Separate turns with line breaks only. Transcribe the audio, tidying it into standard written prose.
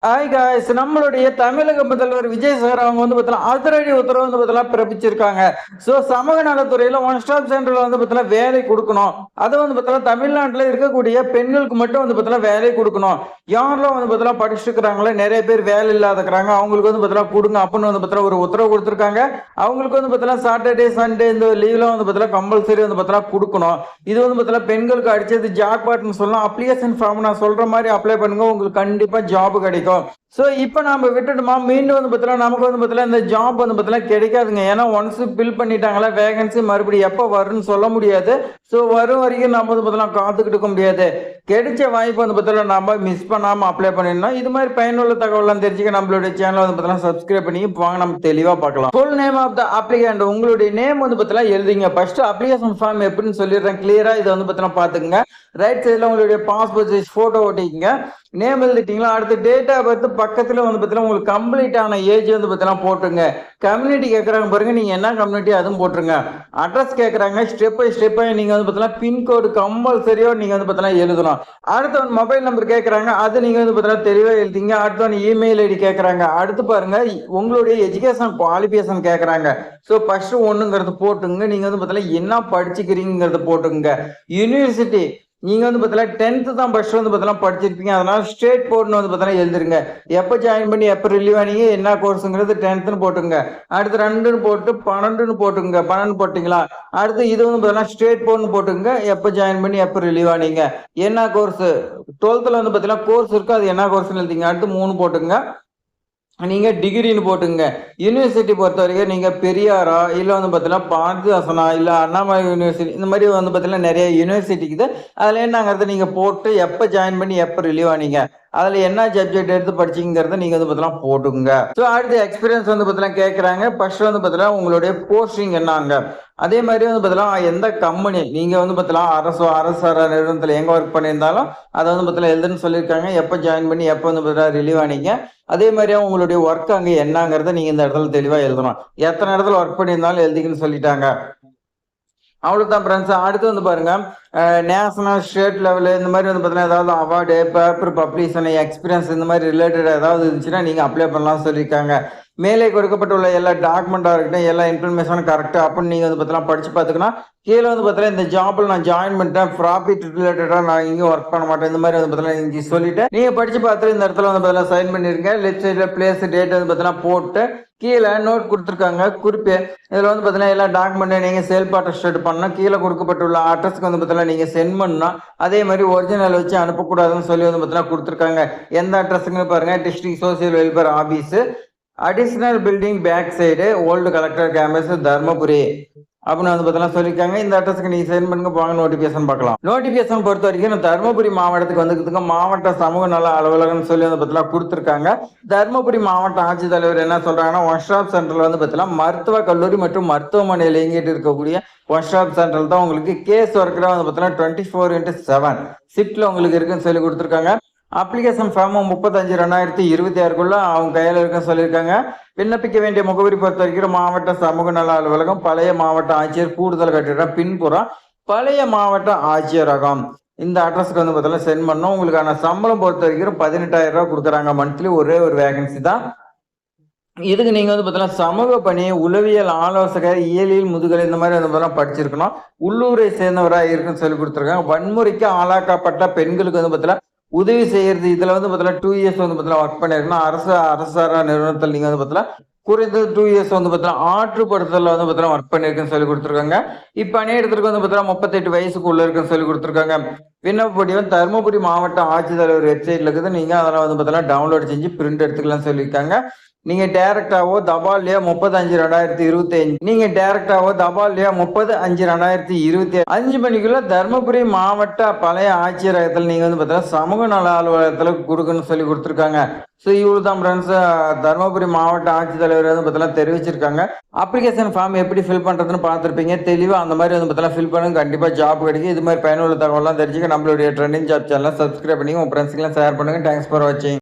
Hi guys, நம்மளுடைய தமிழக முதல்வர் விஜய் சார் அவங்க வந்து பார்த்தீங்கன்னா அதிரடி உத்தரவு வந்து பார்த்தீங்கன்னா பிறப்பிச்சிருக்காங்க. ஸோ சமூக நலத்துறையில ஒன் ஸ்டாப் சென்டர்ல வந்து பார்த்தீங்கன்னா வேலை கொடுக்கணும். அதை வந்து பார்த்தீங்கன்னா தமிழ்நாட்டில் இருக்கக்கூடிய பெண்களுக்கு மட்டும் வந்து பார்த்தீங்கன்னா வேலை கொடுக்கணும். யாரெல்லாம் வந்து பார்த்தீங்கன்னா படிச்சுட்டு இருக்கிறாங்களோ நிறைய பேர் வேலை இல்லாதக்கிறாங்க, அவங்களுக்கு வந்து பார்த்தீங்கன்னா கொடுங்க அப்படின்னு வந்து பார்த்தீங்கன்னா ஒரு உத்தரவு கொடுத்துருக்காங்க. அவங்களுக்கு வந்து பார்த்தீங்கன்னா சாட்டர்டே சண்டே இந்த லீவ்லாம் வந்து பார்த்தீங்கன்னா கம்பல்சரி வந்து பார்த்தீங்கன்னா கொடுக்கணும். இது வந்து பார்த்தீங்கன்னா பெண்களுக்கு அடிச்சது ஜாக்பாட்னு சொல்லலாம். அப்ளிகேஷன் ஃபார்ம் நான் சொல்ற மாதிரி அப்ளை பண்ணுங்க, உங்களுக்கு கண்டிப்பா ஜாப் கிடைக்கும். சோ இப்போ நாம விட்டுட்டுமா மீண்டும் வந்து பார்த்தீங்கன்னா நமக்கு வந்து பார்த்தீங்கன்னா இந்த ஜாப் வந்து பார்த்தீங்கன்னா கிடைக்காதுங்க. ஏன்னா ஒன்ஸ் ஃபில் பண்ணிட்டாங்களா வேகன்சி மறுபடியும் எப்போ வரும்னு சொல்ல முடியாது. ஸோ வரும் வரைக்கும் நம்ம வந்து பார்த்தீங்கன்னா காத்துக்கிட்டு இருக்க முடியாது. கிடைச்ச வாய்ப்பு வந்து பார்த்தீங்கன்னா நம்ம மிஸ் பண்ணாம அப்ளை பண்ணிடணும். இது மாதிரி பயனுள்ள தகவலாம் தெரிஞ்சுக்க நம்மளுடைய சேனல் வந்து பார்த்தீங்கன்னா சப்ஸ்கிரைப் பண்ணி வாங்க நம்ம தெளிவா பார்க்கலாம். Full name of the applicant, உங்களுடைய நேம் வந்து பார்த்தீங்கன்னா எழுதிங்க. ஃபர்ஸ்ட் அப்ளிகேஷன் ஃபார்ம் எப்படின்னு சொல்லிடுறேன் கிளியரா, இதை வந்து பார்த்தீங்கன்னா பாத்துக்கங்க. ரைட் சைடில் உங்களுடைய பாஸ்போர்ட் சைஸ் போட்டோ ஓட்டிக்கங்க. நேம் எழுதிட்டீங்களா, அடுத்து டேட் ஆஃப் பர்த் பக்கத்துல வந்து பார்த்தீங்கன்னா உங்களுக்கு கம்ப்ளீட் ஆன ஏஜ் வந்து பார்த்தீங்கன்னா போட்டுங்க. கம்யூனிட்டி கேட்குறாங்க பாருங்க, நீங்க என்ன கம்யூனிட்டி அதுவும் போட்டுருங்க. அட்ரஸ் கேட்குறாங்க, ஸ்டெப் பை ஸ்டெப் நீங்க வந்து பார்த்தீங்கன்னா பின்கோடு கம்பல்சரியா நீங்க வந்து பார்த்தீங்கன்னா எழுதணும். அடுத்த மொபைல் நம்பர் கேட்குறாங்க, அது நீங்க வந்து பார்த்தீங்கன்னா தெளிவா எழுதிங்க. அடுத்த இமெயில் ஐடி கேட்குறாங்க. அடுத்து பாருங்க உங்களுடைய எஜுகேஷன் குவாலிஃபிகேஷன் கேட்குறாங்க. ஸோ ஃபர்ஸ்ட் ஒண்ணுங்கிறது போட்டுங்க. நீங்க வந்து பார்த்தீங்கன்னா என்ன படிச்சுக்கிறீங்கிறத போட்டுங்க. யூனிவர்சிட்டி நீங்க வந்து பார்த்தீங்கன்னா 10th தான் ஃபர்ஸ்ட் வந்து பார்த்தீங்கன்னா படிச்சிருப்பீங்க, அதனால ஸ்டேட் போர்டுன்னு வந்து பார்த்தீங்கன்னா எழுதிருங்க. எப்போ ஜாயின் பண்ணி எப்போ ரிலீவ் ஆனீங்க, என்ன கோர்ஸுங்கிறது 10th போட்டுங்க. அடுத்து 2ன்னு போட்டு 12ன்னு போட்டுங்க. 12 போட்டிங்களா, அடுத்து இது வந்து பார்த்தீங்கன்னா ஸ்டேட் போர்டுன்னு போட்டுங்க. எப்போ ஜாயின் பண்ணி எப்போ ரிலீவ் ஆனீங்க, என்ன கோர்ஸ் 12th வந்து பார்த்தீங்கன்னா கோர்ஸ் இருக்கு, அது என்ன கோர்ஸ்னு எழுதிங்க. அடுத்து 3 போட்டுங்க. நீங்க டிகிரின்னு போட்டுங்க. யூனிவர்சிட்டி பொறுத்த வரைக்கும் நீங்க பெரியாரா இல்ல வந்து பார்த்தீங்கன்னா பாரதிதாசனா இல்ல அண்ணாமலை யூனிவர்சிட்டி இந்த மாதிரி வந்து பார்த்தீங்கன்னா நிறைய யூனிவர்சிட்டிக்குது. அதுல என்னங்கிறத நீங்க போட்டு எப்ப ஜாயின் பண்ணி எப்ப ரிலீவ் ஆனீங்க, அதுல என்ன சப்ஜெக்ட் எடுத்து படிச்சீங்கிறத நீங்க வந்து பார்த்தீங்கன்னா போட்டுங்க. ஸோ அடுத்து எக்ஸ்பீரியன்ஸ் வந்து பார்த்தீங்கன்னா கேட்குறாங்க. ஃபர்ஸ்ட் வந்து பார்த்தீங்கன்னா உங்களுடைய போஸ்டிங் என்னங்க, அதே மாதிரி வந்து பார்த்தீங்கன்னா எந்த கம்பெனி நீங்க வந்து பார்த்தீங்கன்னா அரசு நிறுவனத்தில் எங்க ஒர்க் பண்ணியிருந்தாலும் அதை வந்து பார்த்தீங்கன்னா எழுதுன்னு சொல்லியிருக்காங்க. எப்போ ஜாயின் பண்ணி எப்போ வந்து பார்த்தீங்கன்னா ரிலீவ் ஆனீங்க, அதே மாதிரியா உங்களுடைய ஒர்க் அங்கே என்னங்கிறத நீங்க இந்த இடத்துல தெளிவா எழுதணும். எத்தனை இடத்துல ஒர்க் பண்ணியிருந்தாலும் எழுதிக்கன்னு சொல்லிட்டாங்க. அவ்வளவுதான் ஃப்ரெண்ட்ஸ். அடுத்து வந்து பாருங்க, நேஷனல் ஸ்டேட் லெவலு இந்த மாதிரி வந்து பார்த்தீங்கன்னா ஏதாவது அவார்டு பேப்பர் பப்ளிஷன் எக்ஸ்பீரியன்ஸ் இந்த மாதிரி ரிலேட்டட் ஏதாவது இருந்துச்சுன்னா நீங்கள் அப்ளை பண்ணலாம் சொல்லியிருக்காங்க. மேலே கொடுக்கப்பட்டுள்ள எல்லா டாக்குமெண்ட்டாக இருக்கட்டும், எல்லா இன்ஃபர்மேஷனும் கரெக்டாக அப்படின்னு நீங்கள் வந்து பார்த்தீங்கன்னா படித்து பார்த்துக்கணும். கீழே வந்து பார்த்தீங்கன்னா இந்த ஜாப்பில் நான் ஜாயின் பண்ணிட்டேன், ப்ராஃபிட் ரிலேட்டடாக நான் இங்கேயும் ஒர்க் பண்ண மாட்டேன் இந்த மாதிரி வந்து பார்த்தீங்கன்னா இங்கே சொல்லிட்டு நீங்கள் படித்து பார்த்துட்டு இந்த இடத்துல வந்து பார்த்தீங்கன்னா சைன் பண்ணிருங்க. லெஃப்ட் சைடில் பிளேஸ் டேட் வந்து பார்த்தீங்கன்னா போட்டு கீழே நோட் கொடுத்துருக்காங்க குறிப்பு. இதில் வந்து பார்த்தீங்கன்னா எல்லா டாக்குமெண்ட்டையும் நீங்கள் செல்ஃப் அட்டஸ்டேட் பண்ணணும். கீழே கொடுக்கப்பட்டுள்ள அட்ரஸ்க்கு வந்து பார்த்தீங்கன்னா நீங்கள் சென்ட் பண்ணணும். அதே மாதிரி ஒரிஜினல் வச்சு அனுப்பக்கூடாதுன்னு சொல்லி வந்து பார்த்தீங்கன்னா கொடுத்துருக்காங்க. எந்த அட்ரஸுங்கன்னு பாருங்க, district social welfare office, additional building back side, old collector campus, Dharmapuri அப்படின்னு வந்து பார்த்தீங்கன்னா சொல்லியிருக்காங்க. இந்த அட்ரஸ்க்கு நீங்கள் சென்ட் பண்ணுங்க, போங்க நோட்டிஃபிகேஷன் பார்க்கலாம். நோட்டிஃபிகேஷன் பொறுத்த வரைக்கும் தருமபுரி மாவட்டத்துக்கு வந்துக்கிறதுக்கு மாவட்ட சமூக நல அலுவலகம்னு சொல்லி வந்து பார்த்தீங்கன்னா கொடுத்துருக்காங்க. தருமபுரி மாவட்ட ஆட்சித்தலைவர் என்ன சொல்றாங்கன்னா, ஒன் ஸ்டாப் சென்டர்ல வந்து பார்த்தீங்கன்னா மருத்துவ கல்லூரி மற்றும் மருத்துவமனையில் இயங்கிட்டு இருக்கக்கூடிய ஒன் ஸ்டாப் சென்டர் தான் உங்களுக்கு கேஸ் ஒர்க்கராக வந்து பார்த்தீங்கன்னா 24x7 ஷிஃப்ட்ல உங்களுக்கு இருக்குன்னு சொல்லி கொடுத்துருக்காங்க. அப்ளிகேஷன் ஃபார்ம் 35/2026 அவங்க கையில் இருக்குன்னு சொல்லியிருக்காங்க. விண்ணப்பிக்க வேண்டிய முகவரி பொறுத்த வரைக்கும் மாவட்ட சமூக நல அலுவலகம், பழைய மாவட்ட ஆட்சியர், கூடுதல் கட்டிடம், பின்புறம், பழைய மாவட்ட ஆட்சியரகம். இந்த அட்ரஸ்க்கு வந்து பார்த்தீங்கன்னா சென்ட் பண்ணோம். உங்களுக்கான சம்பளம் பொறுத்த வரைக்கும் 18,000 ரூபாய் கொடுக்குறாங்க மந்த்லி. ஒரே ஒரு வேகன்சி தான். இதுக்கு நீங்க வந்து பார்த்தீங்கன்னா சமூக பணி, உளவியல் ஆலோசகர், இயலியல் முதுகலை இந்த மாதிரி வந்து படிச்சிருக்கணும். உள்ளூரை சேர்ந்தவராக இருக்குன்னு சொல்லி கொடுத்துருக்காங்க. வன்முறைக்கு ஆளாக்கப்பட்ட பெண்களுக்கு வந்து பார்த்தீங்கன்னா உதவி செய்யறது, இதுல வந்து பார்த்தீங்கன்னா 2 இயர்ஸ் வந்து பார்த்தீங்கன்னா ஒர்க் பண்ணிருக்கணும். அரசார நிறுவனத்தில் நீங்க வந்து பார்த்தீங்கன்னா குறைந்தது 2 இயர்ஸ் வந்து பார்த்தீங்கன்னா ஆற்றுப்படுத்தல வந்து பார்த்தீங்கன்னா ஒர்க் பண்ணிருக்குன்னு சொல்லி கொடுத்துருக்காங்க. இப்ப பணியிடத்திற்கு வந்து பார்த்தீங்கன்னா 38 வயசுக்குள்ள இருக்குன்னு சொல்லி கொடுத்துருக்காங்க. விண்ணப்ப படிவம் தருமபுரி மாவட்ட ஆட்சித்தலைவர் வெப்சைட்ல இருக்குது. நீங்க அதெல்லாம் வந்து பார்த்தீங்கன்னா டவுன்லோட் செஞ்சு பிரிண்ட் எடுத்துக்கலாம் சொல்லியிருக்காங்க. நீங்க டைரக்டாவோ தபால்லையோ 30/5/2025 நீங்க டைரக்டாவோ தபால்லையோ 30/5/2025 மணிக்குள்ள தர்மபுரி மாவட்ட பழைய ஆட்சியரகத்தில் நீங்க வந்து பார்த்தீங்கன்னா சமூக நல அலுவலகத்துல கொடுக்கணும்னு சொல்லி கொடுத்துருக்காங்க. ஸோ இவ்வளவு தான் ஃப்ரெண்ட்ஸ், தர்மபுரி மாவட்ட ஆட்சித்தலைவர் வந்து பார்த்தீங்கன்னா தெரிவிச்சிருக்காங்க. அப்ளிகேஷன் ஃபார்ம் எப்படி ஃபில் பண்றதுன்னு பார்த்துருப்பீங்க. தெளிவா அந்த மாதிரி வந்து பார்த்தீங்கன்னா ஃபில் பண்ணுங்க, கண்டிப்பா ஜாப் கிடைக்கும். இது மாதிரி பயனுள்ள தகவலாம் தெரிஞ்சுக்க நம்மளுடைய ட்ரெண்டிங் ஜாப் சேனலை சப்ஸ்கிரைப் பண்ணி உங்க ஃப்ரெண்ட்ஸ்க்கெல்லாம் ஷேர் பண்ணுங்க. தேங்க்ஸ் ஃபார் வாட்சிங்.